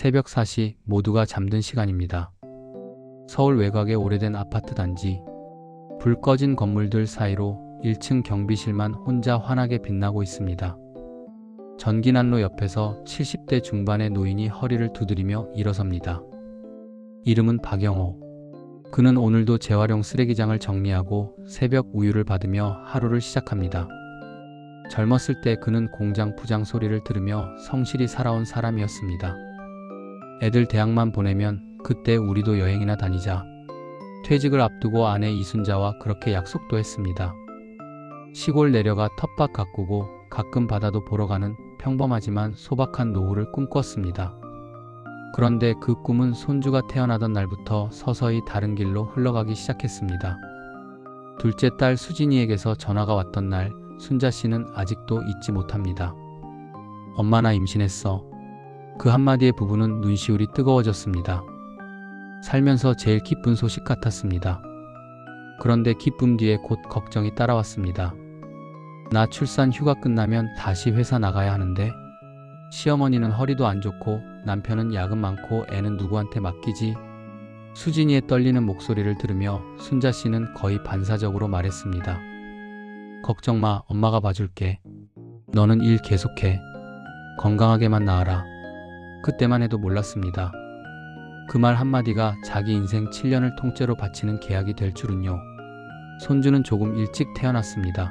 새벽 4시 모두가 잠든 시간입니다. 서울 외곽의 오래된 아파트 단지. 불 꺼진 건물들 사이로 1층 경비실만 혼자 환하게 빛나고 있습니다. 전기난로 옆에서 70대 중반의 노인이 허리를 두드리며 일어섭니다. 이름은 박영호. 그는 오늘도 재활용 쓰레기장을 정리하고 새벽 우유를 받으며 하루를 시작합니다. 젊었을 때 그는 공장 부장 소리를 들으며 성실히 살아온 사람이었습니다. 애들 대학만 보내면 그때 우리도 여행이나 다니자. 퇴직을 앞두고 아내 이순자와 그렇게 약속도 했습니다. 시골 내려가 텃밭 가꾸고 가끔 바다도 보러 가는 평범하지만 소박한 노후를 꿈꿨습니다. 그런데 그 꿈은 손주가 태어나던 날부터 서서히 다른 길로 흘러가기 시작했습니다. 둘째 딸 수진이에게서 전화가 왔던 날, 순자 씨는 아직도 잊지 못합니다. 엄마 나 임신했어. 그 한마디의 부부는 눈시울이 뜨거워졌습니다. 살면서 제일 기쁜 소식 같았습니다. 그런데 기쁨 뒤에 곧 걱정이 따라왔습니다. 나 출산 휴가 끝나면 다시 회사 나가야 하는데 시어머니는 허리도 안 좋고 남편은 야근 많고 애는 누구한테 맡기지? 수진이의 떨리는 목소리를 들으며 순자 씨는 거의 반사적으로 말했습니다. 걱정 마, 엄마가 봐줄게. 너는 일 계속해. 건강하게만 나아라. 그때만 해도 몰랐습니다. 그 말 한마디가 자기 인생 7년을 통째로 바치는 계약이 될 줄은요. 손주는 조금 일찍 태어났습니다.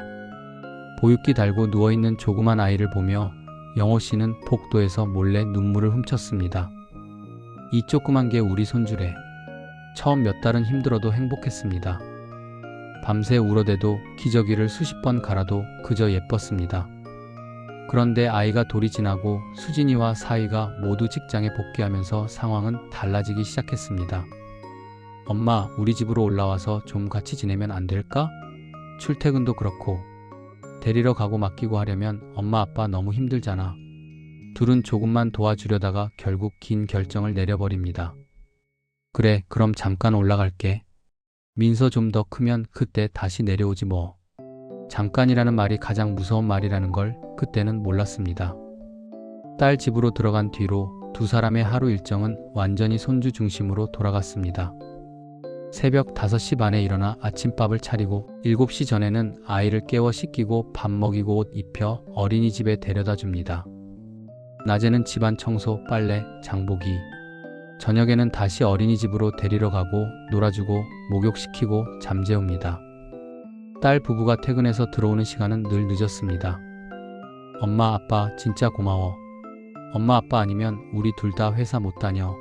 보육기 달고 누워있는 조그만 아이를 보며 영호 씨는 복도에서 몰래 눈물을 훔쳤습니다. 이 조그만 게 우리 손주래. 처음 몇 달은 힘들어도 행복했습니다. 밤새 울어대도 기저귀를 수십 번 갈아도 그저 예뻤습니다. 그런데 아이가 돌이 지나고 수진이와 사위가 모두 직장에 복귀하면서 상황은 달라지기 시작했습니다. 엄마, 우리 집으로 올라와서 좀 같이 지내면 안 될까? 출퇴근도 그렇고 데리러 가고 맡기고 하려면 엄마 아빠 너무 힘들잖아. 둘은 조금만 도와주려다가 결국 긴 결정을 내려버립니다. 그래, 그럼 잠깐 올라갈게. 민서 좀 더 크면 그때 다시 내려오지 뭐. 잠깐이라는 말이 가장 무서운 말이라는 걸 그때는 몰랐습니다. 딸 집으로 들어간 뒤로 두 사람의 하루 일정은 완전히 손주 중심으로 돌아갔습니다. 새벽 5시 반에 일어나 아침밥을 차리고 7시 전에는 아이를 깨워 씻기고 밥 먹이고 옷 입혀 어린이집에 데려다 줍니다. 낮에는 집안 청소, 빨래, 장보기. 저녁에는 다시 어린이집으로 데리러 가고 놀아주고 목욕시키고 잠재웁니다. 딸 부부가 퇴근해서 들어오는 시간은 늘 늦었습니다. 엄마 아빠 진짜 고마워. 엄마 아빠 아니면 우리 둘 다 회사 못 다녀.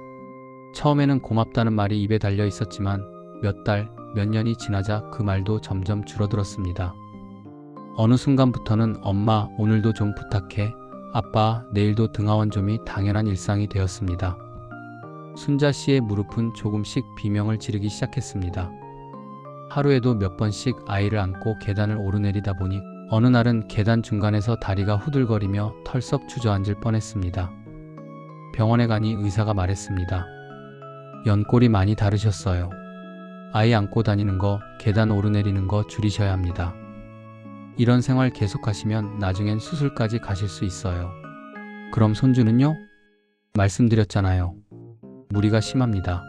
처음에는 고맙다는 말이 입에 달려 있었지만 몇 달, 몇 년이 지나자 그 말도 점점 줄어들었습니다. 어느 순간부터는 엄마 오늘도 좀 부탁해. 아빠 내일도 등하원 좀이 당연한 일상이 되었습니다. 순자 씨의 무릎은 조금씩 비명을 지르기 시작했습니다. 하루에도 몇 번씩 아이를 안고 계단을 오르내리다 보니 어느 날은 계단 중간에서 다리가 후들거리며 털썩 주저앉을 뻔했습니다. 병원에 가니 의사가 말했습니다. 연골이 많이 다르셨어요. 아이 안고 다니는 거, 계단 오르내리는 거 줄이셔야 합니다. 이런 생활 계속하시면 나중엔 수술까지 가실 수 있어요. 그럼 손주는요? 말씀드렸잖아요. 무리가 심합니다.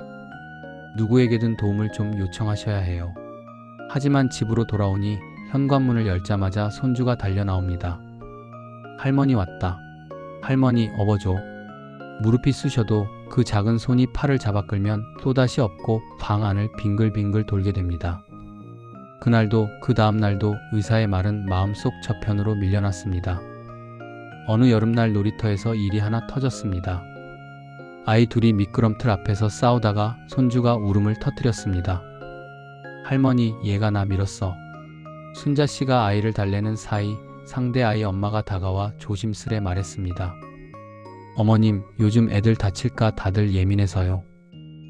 누구에게든 도움을 좀 요청하셔야 해요. 하지만 집으로 돌아오니 현관문을 열자마자 손주가 달려 나옵니다. 할머니 왔다. 할머니 업어줘. 무릎이 쑤셔도 그 작은 손이 팔을 잡아 끌면 또다시 업고 방 안을 빙글빙글 돌게 됩니다. 그날도 그 다음 날도 의사의 말은 마음속 저편으로 밀려났습니다. 어느 여름날 놀이터에서 일이 하나 터졌습니다. 아이 둘이 미끄럼틀 앞에서 싸우다가 손주가 울음을 터뜨렸습니다. 할머니, 얘가 나 밀었어. 순자 씨가 아이를 달래는 사이 상대 아이 엄마가 다가와 조심스레 말했습니다. 어머님, 요즘 애들 다칠까 다들 예민해서요.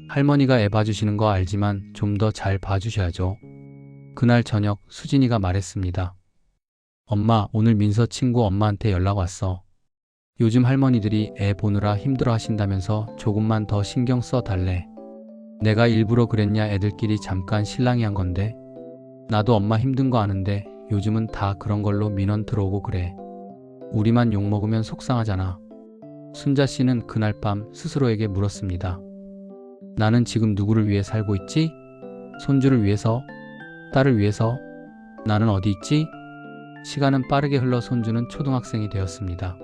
할머니가 애 봐주시는 거 알지만 좀 더 잘 봐주셔야죠. 그날 저녁 수진이가 말했습니다. 엄마, 오늘 민서 친구 엄마한테 연락 왔어. 요즘 할머니들이 애 보느라 힘들어 하신다면서 조금만 더 신경 써 달래. 내가 일부러 그랬냐, 애들끼리 잠깐 실랑이 한 건데. 나도 엄마 힘든 거 아는데 요즘은 다 그런 걸로 민원 들어오고 그래. 우리만 욕먹으면 속상하잖아. 순자 씨는 그날 밤 스스로에게 물었습니다. 나는 지금 누구를 위해 살고 있지? 손주를 위해서? 딸을 위해서? 나는 어디 있지? 시간은 빠르게 흘러 손주는 초등학생이 되었습니다.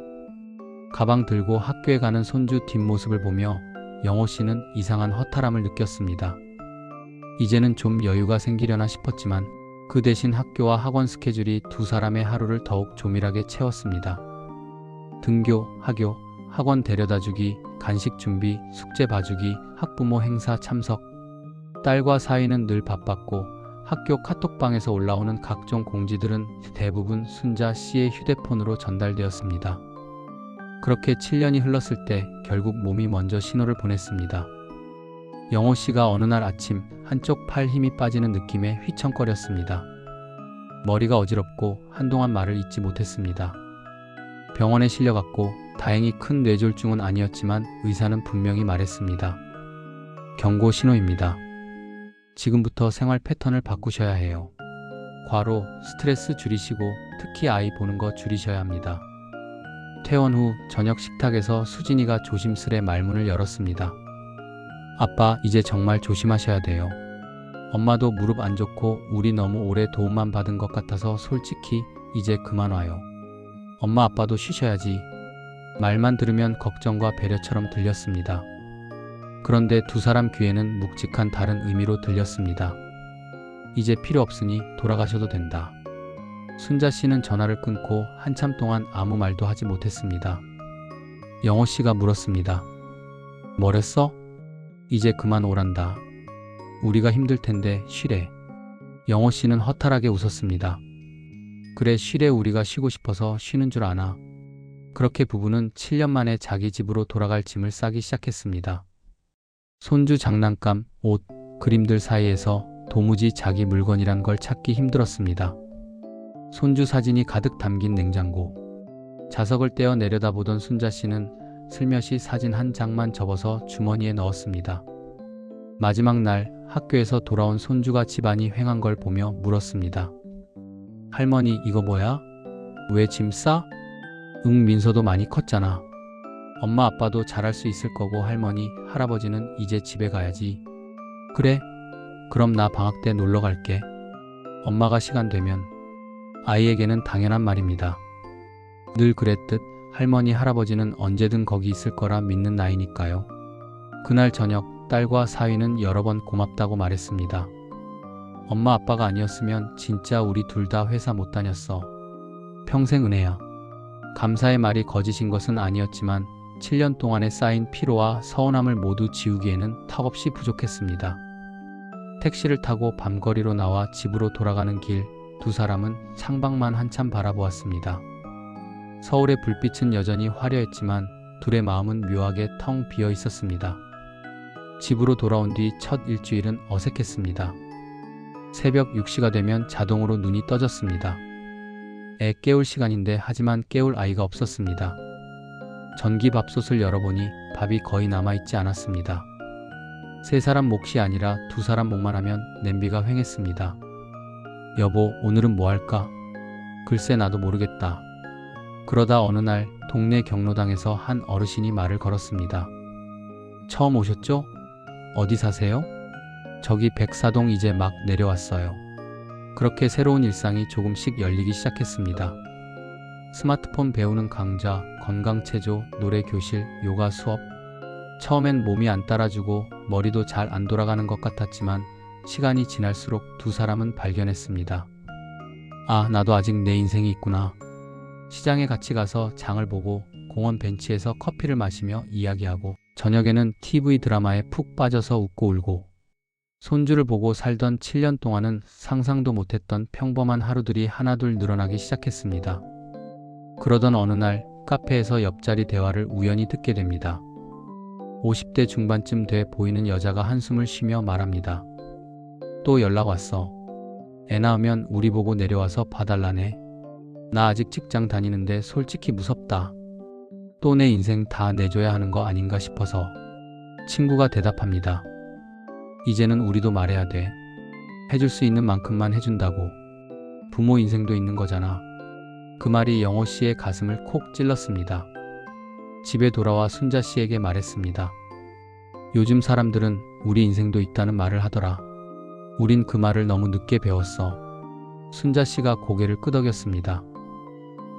가방 들고 학교에 가는 손주 뒷모습을 보며 영호 씨는 이상한 허탈함을 느꼈습니다. 이제는 좀 여유가 생기려나 싶었지만 그 대신 학교와 학원 스케줄이 두 사람의 하루를 더욱 조밀하게 채웠습니다. 등교, 하교, 학원 데려다주기, 간식 준비, 숙제 봐주기, 학부모 행사 참석. 딸과 사위는 늘 바빴고 학교 카톡방에서 올라오는 각종 공지들은 대부분 순자 씨의 휴대폰으로 전달되었습니다. 그렇게 7년이 흘렀을 때 결국 몸이 먼저 신호를 보냈습니다. 영호 씨가 어느 날 아침 한쪽 팔 힘이 빠지는 느낌에 휘청거렸습니다. 머리가 어지럽고 한동안 말을 잇지 못했습니다. 병원에 실려갔고 다행히 큰 뇌졸중은 아니었지만 의사는 분명히 말했습니다. 경고 신호입니다. 지금부터 생활 패턴을 바꾸셔야 해요. 과로 스트레스 줄이시고 특히 아이 보는 거 줄이셔야 합니다. 퇴원 후 저녁 식탁에서 수진이가 조심스레 말문을 열었습니다. 아빠, 이제 정말 조심하셔야 돼요. 엄마도 무릎 안 좋고 우리 너무 오래 도움만 받은 것 같아서 솔직히 이제 그만 와요. 엄마 아빠도 쉬셔야지. 말만 들으면 걱정과 배려처럼 들렸습니다. 그런데 두 사람 귀에는 묵직한 다른 의미로 들렸습니다. 이제 필요 없으니 돌아가셔도 된다. 순자 씨는 전화를 끊고 한참 동안 아무 말도 하지 못했습니다. 영호 씨가 물었습니다. 뭐랬어? 이제 그만 오란다. 우리가 힘들 텐데 쉬래. 영호 씨는 허탈하게 웃었습니다. 그래, 쉬래. 우리가 쉬고 싶어서 쉬는 줄 아나. 그렇게 부부는 7년 만에 자기 집으로 돌아갈 짐을 싸기 시작했습니다. 손주 장난감, 옷, 그림들 사이에서 도무지 자기 물건이란 걸 찾기 힘들었습니다. 손주 사진이 가득 담긴 냉장고. 자석을 떼어 내려다보던 순자 씨는 슬며시 사진 한 장만 접어서 주머니에 넣었습니다. 마지막 날 학교에서 돌아온 손주가 집안이 횡한 걸 보며 물었습니다. 할머니, 이거 뭐야? 왜 짐 싸? 응, 민서도 많이 컸잖아. 엄마 아빠도 잘할 수 있을 거고 할머니, 할아버지는 이제 집에 가야지. 그래? 그럼 나 방학 때 놀러 갈게. 엄마가 시간 되면. 아이에게는 당연한 말입니다. 늘 그랬듯 할머니, 할아버지는 언제든 거기 있을 거라 믿는 나이니까요. 그날 저녁 딸과 사위는 여러 번 고맙다고 말했습니다. 엄마 아빠가 아니었으면 진짜 우리 둘 다 회사 못 다녔어. 평생 은혜야. 감사의 말이 거짓인 것은 아니었지만 7년 동안에 쌓인 피로와 서운함을 모두 지우기에는 턱없이 부족했습니다. 택시를 타고 밤거리로 나와 집으로 돌아가는 길, 두 사람은 창밖만 한참 바라보았습니다. 서울의 불빛은 여전히 화려했지만 둘의 마음은 묘하게 텅 비어 있었습니다. 집으로 돌아온 뒤 첫 일주일은 어색했습니다. 새벽 6시가 되면 자동으로 눈이 떠졌습니다. 애 깨울 시간인데 하지만 깨울 아이가 없었습니다. 전기밥솥을 열어보니 밥이 거의 남아있지 않았습니다. 세 사람 몫이 아니라 두 사람 몫만 하면 냄비가 휑했습니다. 여보, 오늘은 뭐 할까? 글쎄 나도 모르겠다. 그러다 어느 날 동네 경로당에서 한 어르신이 말을 걸었습니다. 처음 오셨죠? 어디 사세요? 저기 백사동 이제 막 내려왔어요. 그렇게 새로운 일상이 조금씩 열리기 시작했습니다. 스마트폰 배우는 강좌, 건강체조, 노래교실, 요가 수업. 처음엔 몸이 안 따라주고 머리도 잘 안 돌아가는 것 같았지만 시간이 지날수록 두 사람은 발견했습니다. 아, 나도 아직 내 인생이 있구나. 시장에 같이 가서 장을 보고 공원 벤치에서 커피를 마시며 이야기하고 저녁에는 TV 드라마에 푹 빠져서 웃고 울고 손주를 보고 살던 7년 동안은 상상도 못했던 평범한 하루들이 하나둘 늘어나기 시작했습니다. 그러던 어느 날 카페에서 옆자리 대화를 우연히 듣게 됩니다. 50대 중반쯤 돼 보이는 여자가 한숨을 쉬며 말합니다. 또 연락 왔어. 애 낳으면 우리 보고 내려와서 봐달라네. 나 아직 직장 다니는데 솔직히 무섭다. 또 내 인생 다 내줘야 하는 거 아닌가 싶어서. 친구가 대답합니다. 이제는 우리도 말해야 돼. 해줄 수 있는 만큼만 해준다고. 부모 인생도 있는 거잖아. 그 말이 영호 씨의 가슴을 콕 찔렀습니다. 집에 돌아와 순자 씨에게 말했습니다. 요즘 사람들은 우리 인생도 있다는 말을 하더라. 우린 그 말을 너무 늦게 배웠어. 순자 씨가 고개를 끄덕였습니다.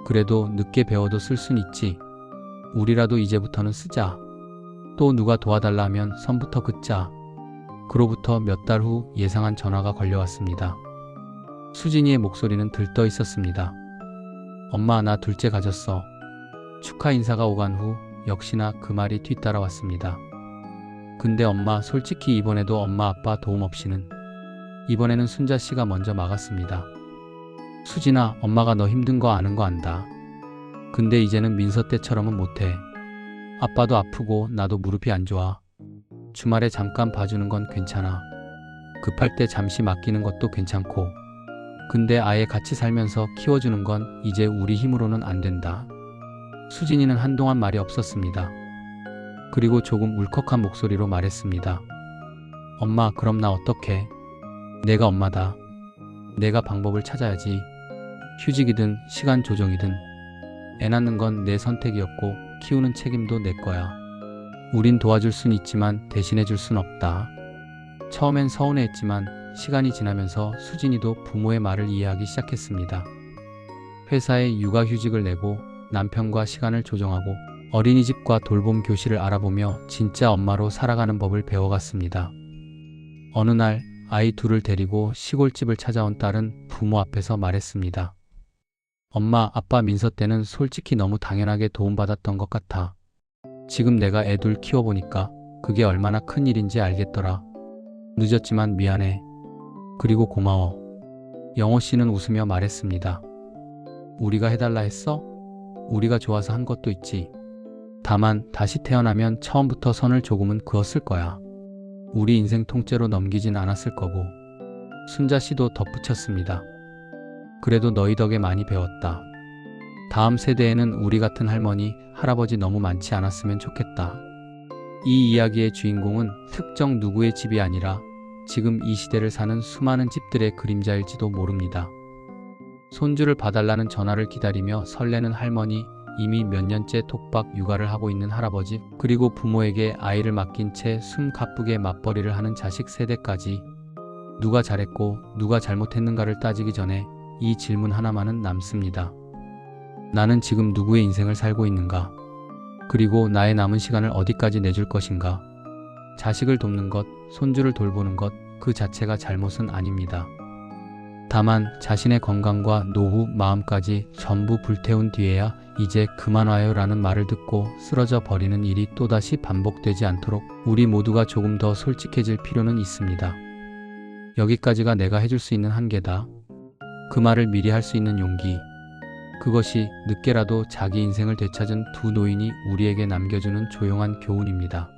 그래도 늦게 배워도 쓸 순 있지. 우리라도 이제부터는 쓰자. 또 누가 도와달라 하면 선부터 긋자. 그로부터 몇 달 후 예상한 전화가 걸려왔습니다. 수진이의 목소리는 들떠 있었습니다. 엄마, 나 둘째 가졌어. 축하 인사가 오간 후 역시나 그 말이 뒤따라왔습니다. 근데 엄마, 솔직히 이번에도 엄마 아빠 도움 없이는. 이번에는 순자 씨가 먼저 막았습니다. 수진아, 엄마가 너 힘든 거 아는 거 안다. 근데 이제는 민서 때처럼은 못해. 아빠도 아프고 나도 무릎이 안 좋아. 주말에 잠깐 봐주는 건 괜찮아. 급할 때 잠시 맡기는 것도 괜찮고. 근데 아예 같이 살면서 키워주는 건 이제 우리 힘으로는 안 된다. 수진이는 한동안 말이 없었습니다. 그리고 조금 울컥한 목소리로 말했습니다. 엄마, 그럼 나 어떡해? 내가 엄마다. 내가 방법을 찾아야지. 휴직이든 시간 조정이든. 애 낳는 건 내 선택이었고 키우는 책임도 내 거야. 우린 도와줄 순 있지만 대신해 줄 순 없다. 처음엔 서운해했지만 시간이 지나면서 수진이도 부모의 말을 이해하기 시작했습니다. 회사에 육아휴직을 내고 남편과 시간을 조정하고 어린이집과 돌봄 교실을 알아보며 진짜 엄마로 살아가는 법을 배워갔습니다. 어느 날 아이 둘을 데리고 시골집을 찾아온 딸은 부모 앞에서 말했습니다. 엄마, 아빠 민서 때는 솔직히 너무 당연하게 도움받았던 것 같아. 지금 내가 애 둘 키워보니까 그게 얼마나 큰 일인지 알겠더라. 늦었지만 미안해. 그리고 고마워. 영호 씨는 웃으며 말했습니다. 우리가 해달라 했어? 우리가 좋아서 한 것도 있지. 다만 다시 태어나면 처음부터 선을 조금은 그었을 거야. 우리 인생 통째로 넘기진 않았을 거고. 순자 씨도 덧붙였습니다. 그래도 너희 덕에 많이 배웠다. 다음 세대에는 우리 같은 할머니, 할아버지 너무 많지 않았으면 좋겠다. 이 이야기의 주인공은 특정 누구의 집이 아니라 지금 이 시대를 사는 수많은 집들의 그림자일지도 모릅니다. 손주를 봐달라는 전화를 기다리며 설레는 할머니, 이미 몇 년째 독박 육아를 하고 있는 할아버지, 그리고 부모에게 아이를 맡긴 채 숨 가쁘게 맞벌이를 하는 자식 세대까지 누가 잘했고 누가 잘못했는가를 따지기 전에 이 질문 하나만은 남습니다. 나는 지금 누구의 인생을 살고 있는가? 그리고 나의 남은 시간을 어디까지 내줄 것인가? 자식을 돕는 것, 손주를 돌보는 것, 그 자체가 잘못은 아닙니다. 다만 자신의 건강과 노후, 마음까지 전부 불태운 뒤에야 이제 그만 와요 라는 말을 듣고 쓰러져 버리는 일이 또다시 반복되지 않도록 우리 모두가 조금 더 솔직해질 필요는 있습니다. 여기까지가 내가 해줄 수 있는 한계다. 그 말을 미리 할 수 있는 용기. 그것이 늦게라도 자기 인생을 되찾은 두 노인이 우리에게 남겨주는 조용한 교훈입니다.